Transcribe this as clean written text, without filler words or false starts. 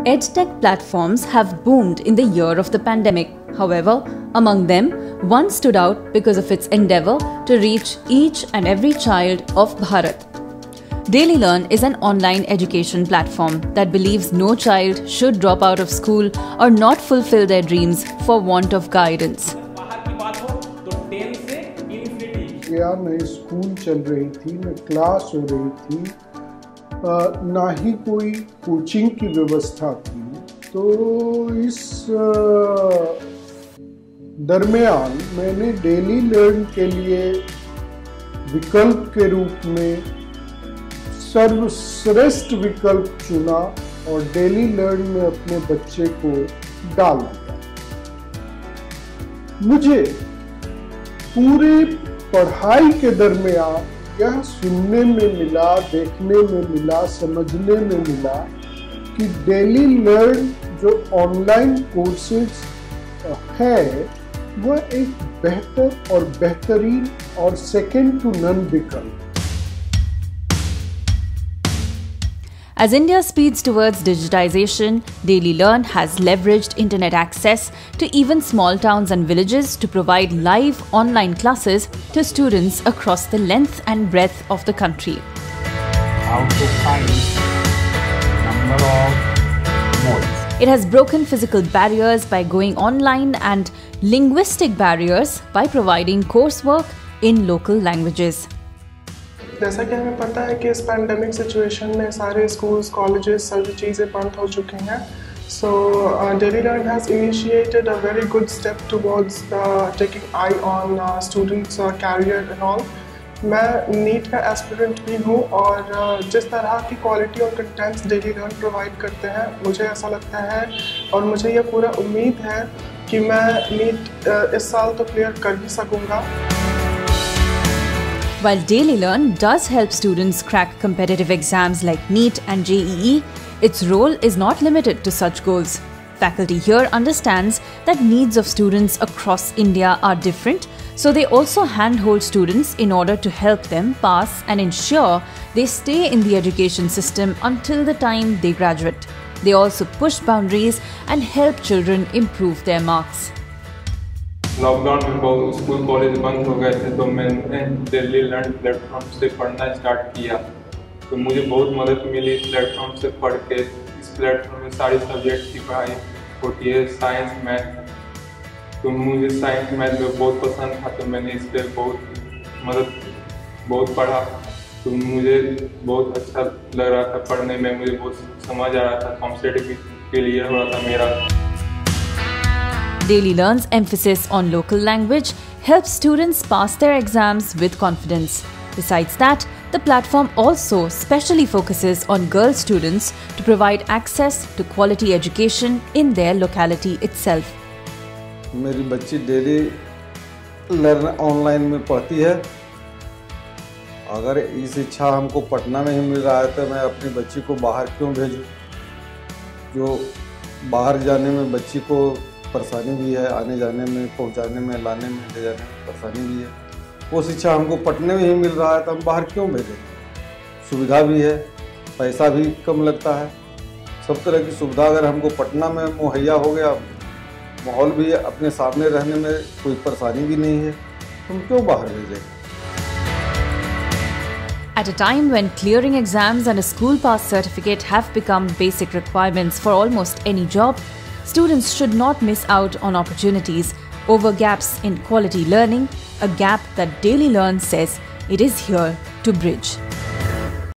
EdTech platforms have boomed in the year of the pandemic. However, among them, one stood out because of its endeavor to reach each and every child of Bharat. DailyLearn is an online education platform that believes no child should drop out of school or not fulfill their dreams for want of guidance. न school चल रही थी, न class हो रही थी, ना ही कोई कोचिंग की व्यवस्था थी। तो इस दरमियान मैंने डेली लर्न के लिए विकल्प के रूप में सर्वश्रेष्ठ विकल्प चुना और डेली लर्न में अपने बच्चे को डाल दिया। मुझे पूरे पढ़ाई के दरमियान यह सुनने में मिला, देखने में मिला, समझने में मिला कि डेली लर्न जो ऑनलाइन कोर्सेज है वह एक बेहतर और बेहतरीन और सेकंड टू नन विकल्प। As India speeds towards digitization, DailyLearn has leveraged internet access to even small towns and villages to provide live online classes to students across the length and breadth of the country. How to find number of modes. It has broken physical barriers by going online and linguistic barriers by providing coursework in local languages. जैसा कि हमें पता है कि इस pandemic situation में सारे schools, colleges, सभी चीज़ें बंद हो चुकी हैं। सो DailyLearn has initiated a very good step towards taking eye on students' career and all. मैं नीट का एस्पिरेंट भी हूँ और जिस तरह की क्वालिटी और कंटेंट्स DailyLearn प्रोवाइड करते हैं मुझे ऐसा लगता है और मुझे यह पूरा उम्मीद है कि मैं नीट इस साल तो क्लियर कर ही सकूँगा। While DailyLearn does help students crack competitive exams like NEET and JEE, its role is not limited to such goals. Faculty here understands that needs of students across India are different, so they also handhold students in order to help them pass and ensure they stay in the education system until the time they graduate. They also push boundaries and help children improve their marks. Lockdown में बहुत school college बंद हो गए थे तो मैंने DailyLearn platform से पढ़ना स्टार्ट किया। तो मुझे बहुत मदद मिली इस प्लेटफॉर्म से पढ़ के। इस प्लेटफॉर्म में सारी सब्जेक्ट की पढ़ाई होती है, साइंस, मैथ। तो मुझे साइंस मैथ में बहुत पसंद था तो मैंने इस पर बहुत पढ़ा। तो मुझे बहुत अच्छा लग रहा था पढ़ने में, मुझे बहुत समझ आ रहा था, कॉम्पिटिटिव के लिए हो रहा था मेरा। DailyLearn's emphasis on local language helps students pass their exams with confidence. Besides that, the platform also specially focuses on girl students to provide access to quality education in their locality itself. मेरी बच्ची daily learn online में पढ़ती है। अगर इस इच्छा हमको पटना में ही मिल रहा है तो मैं अपनी बच्ची को बाहर क्यों भेजूं? जो बाहर जाने में बच्ची को परेशानी भी है, आने जाने में, पहुंचाने में, लाने में, ले जाने में परेशानी भी है। वो शिक्षा हमको पटने में ही मिल रहा है तो हम बाहर क्यों भेजें? सुविधा भी है, पैसा भी कम लगता है, सब तरह की सुविधा अगर हमको पटना में मुहैया हो गया, माहौल भी है, अपने सामने रहने में कोई परेशानी भी नहीं है, तो हम क्यों बाहर भेजें? At a time when clearing exams and a school pass certificate have become basic requirements for almost any job, students should not miss out on opportunities over gaps in quality learning, a gap that DailyLearn says it is here to bridge.